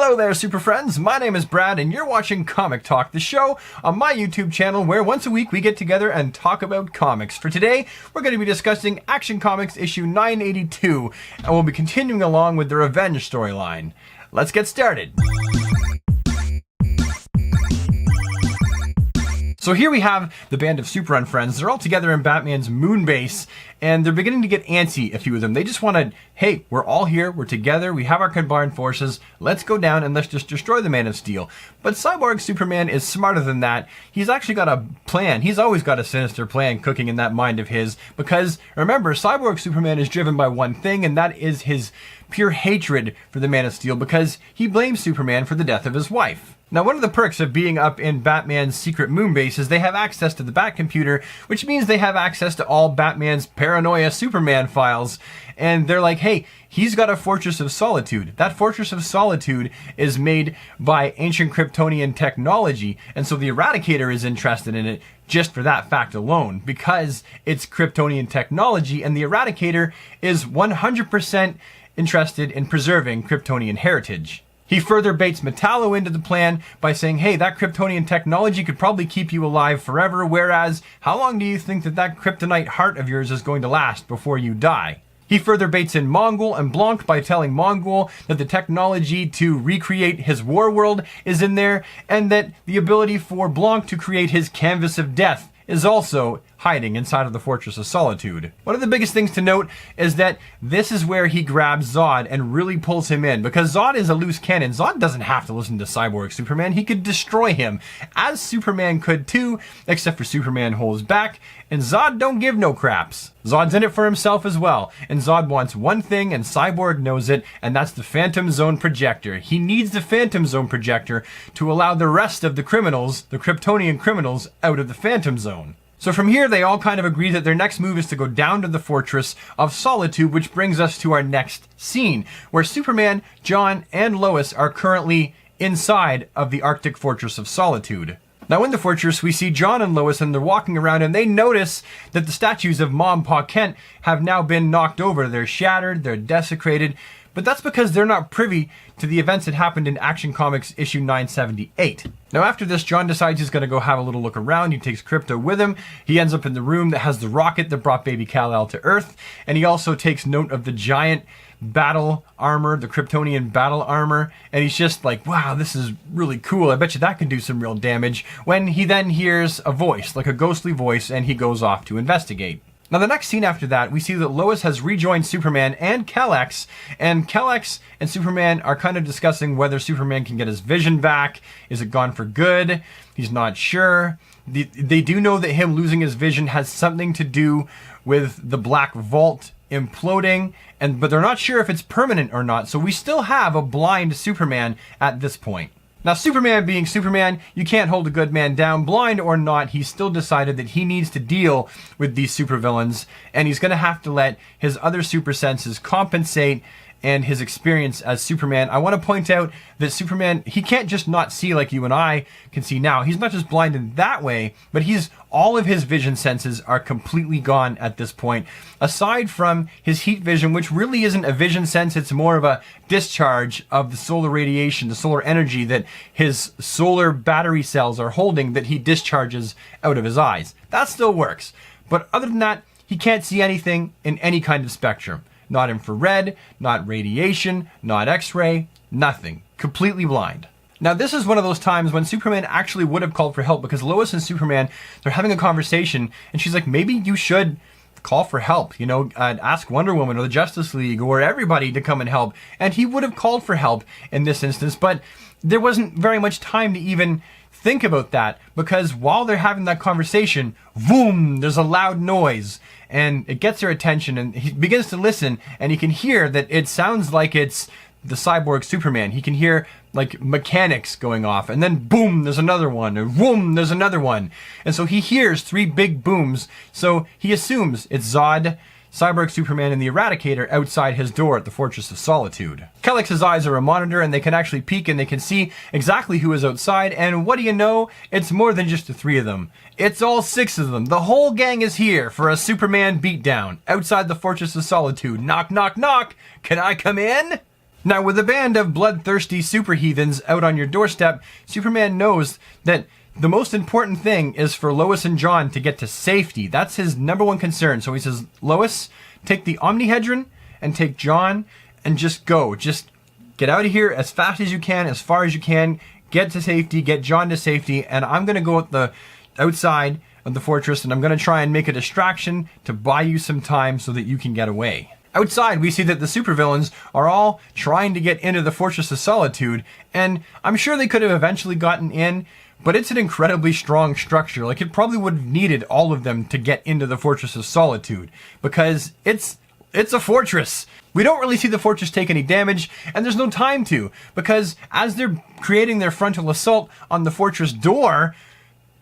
Hello there, super friends. My name is Brad, and you're watching Comic Talk, the show on my YouTube channel where once a week we get together and talk about comics. For today, we're going to be discussing Action Comics issue 982, and we'll be continuing along with the Revenge storyline. Let's get started. So here we have the band of Super Run friends. They're all together in Batman's moon base, and they're beginning to get antsy, a few of them. They just want to, hey, we're all here, we're together, we have our combined forces, let's go down and let's just destroy the Man of Steel. But Cyborg Superman is smarter than that. He's actually got a plan. He's always got a sinister plan cooking in that mind of his, because remember, Cyborg Superman is driven by one thing, and that is his pure hatred for the Man of Steel, because he blames Superman for the death of his wife. Now, one of the perks of being up in Batman's secret moon base is they have access to the Bat computer, which means they have access to all Batman's paranoia Superman files. And they're like, hey, he's got a Fortress of Solitude. That Fortress of Solitude is made by ancient Kryptonian technology. And so the Eradicator is interested in it just for that fact alone, because it's Kryptonian technology, and the Eradicator is 100% interested in preserving Kryptonian heritage. He further baits Metallo into the plan by saying, hey, that Kryptonian technology could probably keep you alive forever, whereas how long do you think that kryptonite heart of yours is going to last before you die? He further baits in Mongul and Blanque by telling Mongul that the technology to recreate his war world is in there, and that the ability for Blanque to create his canvas of death is also hiding inside of the Fortress of Solitude. One of the biggest things to note is that this is where he grabs Zod and really pulls him in, because Zod is a loose cannon. Zod doesn't have to listen to Cyborg Superman. He could destroy him, as Superman could too, except for Superman holds back, and Zod don't give no craps. Zod's in it for himself as well, and Zod wants one thing, and Cyborg knows it, and that's the Phantom Zone projector. He needs the Phantom Zone projector to allow the rest of the criminals, the Kryptonian criminals, out of the Phantom Zone. So from here, they all kind of agree that their next move is to go down to the Fortress of Solitude, which brings us to our next scene, where Superman, John, and Lois are currently inside of the Arctic Fortress of Solitude. Now in the fortress, we see John and Lois, and they're walking around, and they notice that the statues of Mom and Pa Kent have now been knocked over. They're shattered, they're desecrated, but that's because they're not privy to the events that happened in Action Comics issue 978. Now after this, John decides he's going to go have a little look around. He takes Crypto with him. He ends up in the room that has the rocket that brought baby Kal-El to Earth, and he also takes note of the giant battle armor, the Kryptonian battle armor, and he's just like, wow, this is really cool. I bet you that can do some real damage, when he then hears a voice, like a ghostly voice, and he goes off to investigate. Now the next scene after that, we see that Lois has rejoined Superman and Kal-El, and Kal-El and Superman are kind of discussing whether Superman can get his vision back. Is it gone for good? He's not sure. They do know that him losing his vision has something to do with the Black Vault imploding, but they're not sure if it's permanent or not, so we still have a blind Superman at this point. Now, Superman being Superman, you can't hold a good man down. Blind or not, he's still decided that he needs to deal with these supervillains, and he's going to have to let his other super senses compensate and his experience as Superman. I want to point out that Superman, he can't just not see like you and I can see now. He's not just blind in that way, but all of his vision senses are completely gone at this point. Aside from his heat vision, which really isn't a vision sense, it's more of a discharge of the solar radiation, the solar energy that his solar battery cells are holding, that he discharges out of his eyes. That still works. But other than that, he can't see anything in any kind of spectrum. Not infrared, not radiation, not X-ray, nothing. Completely blind. Now this is one of those times when Superman actually would have called for help, because Lois and Superman, they're having a conversation, and she's like, maybe you should call for help, ask Wonder Woman or the Justice League or everybody to come and help. And he would have called for help in this instance, but there wasn't very much time to even think about that, because while they're having that conversation, boom, there's a loud noise, and it gets her attention, and he begins to listen, and he can hear that it sounds like it's the Cyborg Superman. He can hear like mechanics going off, and then boom, there's another one, and boom, there's another one. And so he hears three big booms, so he assumes it's Zod, Cyborg Superman, and the Eradicator outside his door at the Fortress of Solitude. Kal-El's eyes are a monitor, and they can actually peek, and they can see exactly who is outside, and what do you know? It's more than just the three of them. It's all six of them. The whole gang is here for a Superman beatdown outside the Fortress of Solitude. Knock, knock, knock. Can I come in? Now, with a band of bloodthirsty super heathens out on your doorstep, Superman knows that the most important thing is for Lois and John to get to safety. That's his number one concern. So he says, Lois, take the Omnihedron and take John and just go. Just get out of here as fast as you can, as far as you can. Get to safety, get John to safety, and I'm going to go at the outside of the fortress and I'm going to try and make a distraction to buy you some time so that you can get away. Outside, we see that the supervillains are all trying to get into the Fortress of Solitude, and I'm sure they could have eventually gotten in, but it's an incredibly strong structure. Like, it probably would have needed all of them to get into the Fortress of Solitude, because it's a fortress. We don't really see the fortress take any damage, and there's no time to, because as they're creating their frontal assault on the fortress door,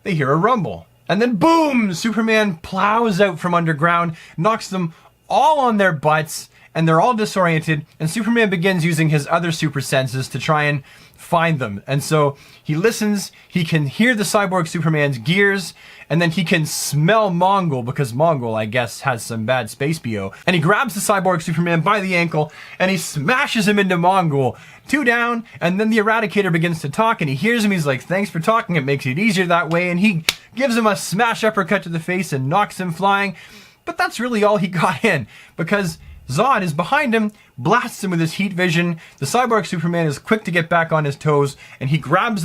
they hear a rumble. And then boom! Superman plows out from underground, knocks them all on their butts, and they're all disoriented, and Superman begins using his other super senses to try and find them. And so he listens, he can hear the Cyborg Superman's gears, and then he can smell Mongul, because Mongul, I guess, has some bad space BO. And he grabs the Cyborg Superman by the ankle, and he smashes him into Mongul. 2 down, and then the Eradicator begins to talk, and he hears him, he's like, thanks for talking, it makes it easier that way, and he gives him a smash uppercut to the face and knocks him flying. But that's really all he got in, because Zod is behind him, blasts him with his heat vision. The Cyborg Superman is quick to get back on his toes, and he grabs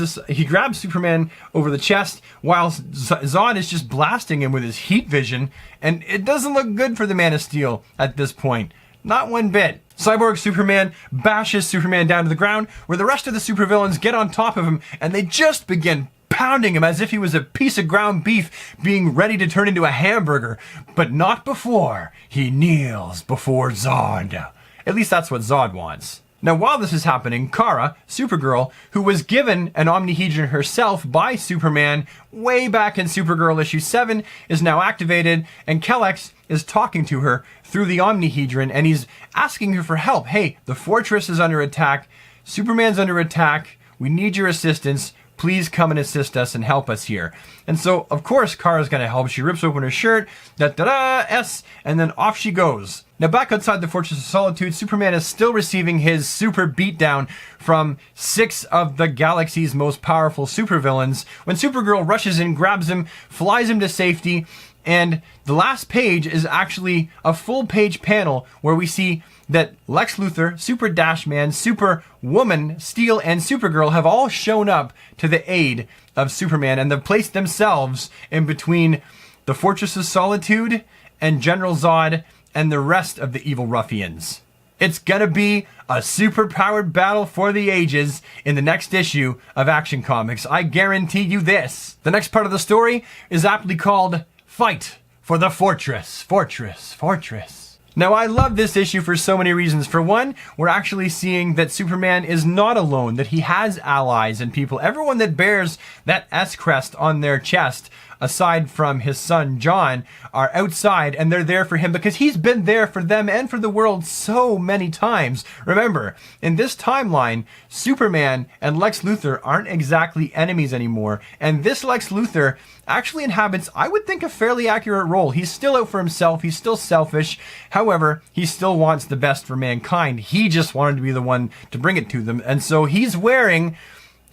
Superman over the chest while Zod is just blasting him with his heat vision, and it doesn't look good for the Man of Steel at this point. Not one bit. Cyborg Superman bashes Superman down to the ground, where the rest of the supervillains get on top of him, and they just begin pounding him as if he was a piece of ground beef being ready to turn into a hamburger. But not before he kneels before Zod. At least that's what Zod wants. Now, while this is happening, Kara, Supergirl, who was given an Omnihedron herself by Superman way back in Supergirl issue 7, is now activated, and Kellex is talking to her through the Omnihedron, and he's asking her for help. Hey, the fortress is under attack, Superman's under attack, we need your assistance, please come and assist us and help us here. And so, of course, Kara's gonna help. She rips open her shirt, S, and then off she goes. Now, back outside the Fortress of Solitude, Superman is still receiving his super beatdown from 6 of the galaxy's most powerful supervillains when Supergirl rushes in, grabs him, flies him to safety, and the last page is actually a full-page panel where we see that Lex Luthor, Super Dashman, Superwoman, Steel, and Supergirl have all shown up to the aid of Superman, and they've placed themselves in between the Fortress of Solitude and General Zod and the rest of the evil ruffians. It's gonna be a super-powered battle for the ages in the next issue of Action Comics. I guarantee you this. The next part of the story is aptly called Fight for the Fortress. Fortress. Now, I love this issue for so many reasons. For one, we're actually seeing that Superman is not alone, that he has allies and people. Everyone that bears that S-crest on their chest, aside from his son John, are outside, and they're there for him because he's been there for them and for the world so many times. Remember, in this timeline, Superman and Lex Luthor aren't exactly enemies anymore, and this Lex Luthor actually inhabits, I would think, a fairly accurate role. He's still out for himself, he's still selfish, however, he still wants the best for mankind. He just wanted to be the one to bring it to them, and so he's wearing...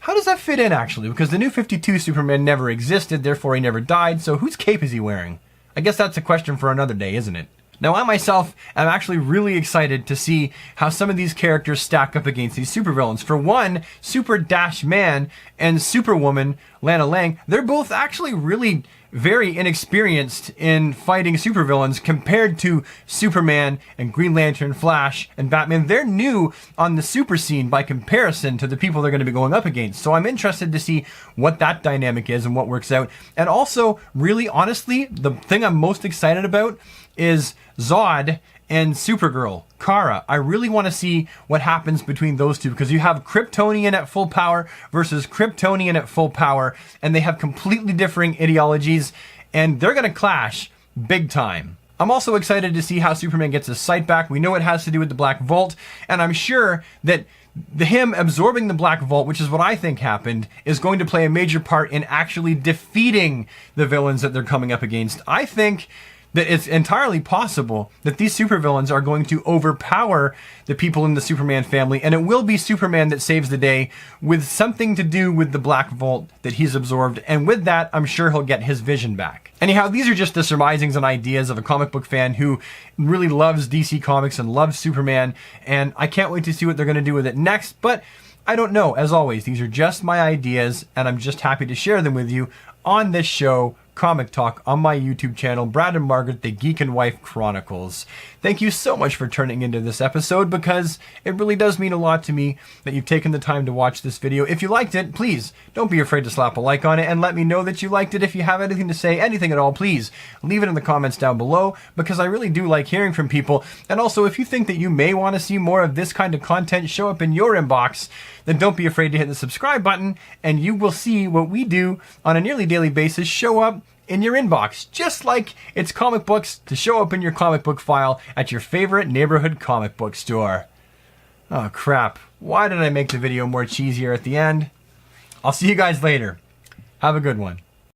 How does that fit in, actually? Because the New 52 Superman never existed, therefore he never died, so whose cape is he wearing? I guess that's a question for another day, isn't it? Now, I myself am actually really excited to see how some of these characters stack up against these supervillains. For one, Super Dash Man and Superwoman, Lana Lang, they're both actually really very inexperienced in fighting supervillains compared to Superman and Green Lantern, Flash, and Batman. They're new on the super scene by comparison to the people they're going to be going up against. So I'm interested to see what that dynamic is and what works out. And also, really honestly, the thing I'm most excited about is Zod and Supergirl, Kara. I really want to see what happens between those two, because you have Kryptonian at full power versus Kryptonian at full power, and they have completely differing ideologies, and they're going to clash big time. I'm also excited to see how Superman gets his sight back. We know it has to do with the Black Vault, and I'm sure that him absorbing the Black Vault, which is what I think happened, is going to play a major part in actually defeating the villains that they're coming up against. I think that it's entirely possible that these supervillains are going to overpower the people in the Superman family, and it will be Superman that saves the day with something to do with the Black Vault that he's absorbed, and with that, I'm sure he'll get his vision back. Anyhow, these are just the surmisings and ideas of a comic book fan who really loves DC Comics and loves Superman, and I can't wait to see what they're going to do with it next, but I don't know. As always, these are just my ideas, and I'm just happy to share them with you on this show, Comic Talk, on my YouTube channel, Brad and Margaret, the Geek and Wife Chronicles. Thank you so much for turning into this episode, because it really does mean a lot to me that you've taken the time to watch this video. If you liked it, please don't be afraid to slap a like on it and let me know that you liked it. If you have anything to say, anything at all, please leave it in the comments down below, because I really do like hearing from people. And also, if you think that you may want to see more of this kind of content show up in your inbox, then don't be afraid to hit the subscribe button, and you will see what we do on a nearly daily basis show up in your inbox, just like it's comic books to show up in your comic book file at your favorite neighborhood comic book store. Oh crap, why did I make the video more cheesier at the end? I'll see you guys later. Have a good one.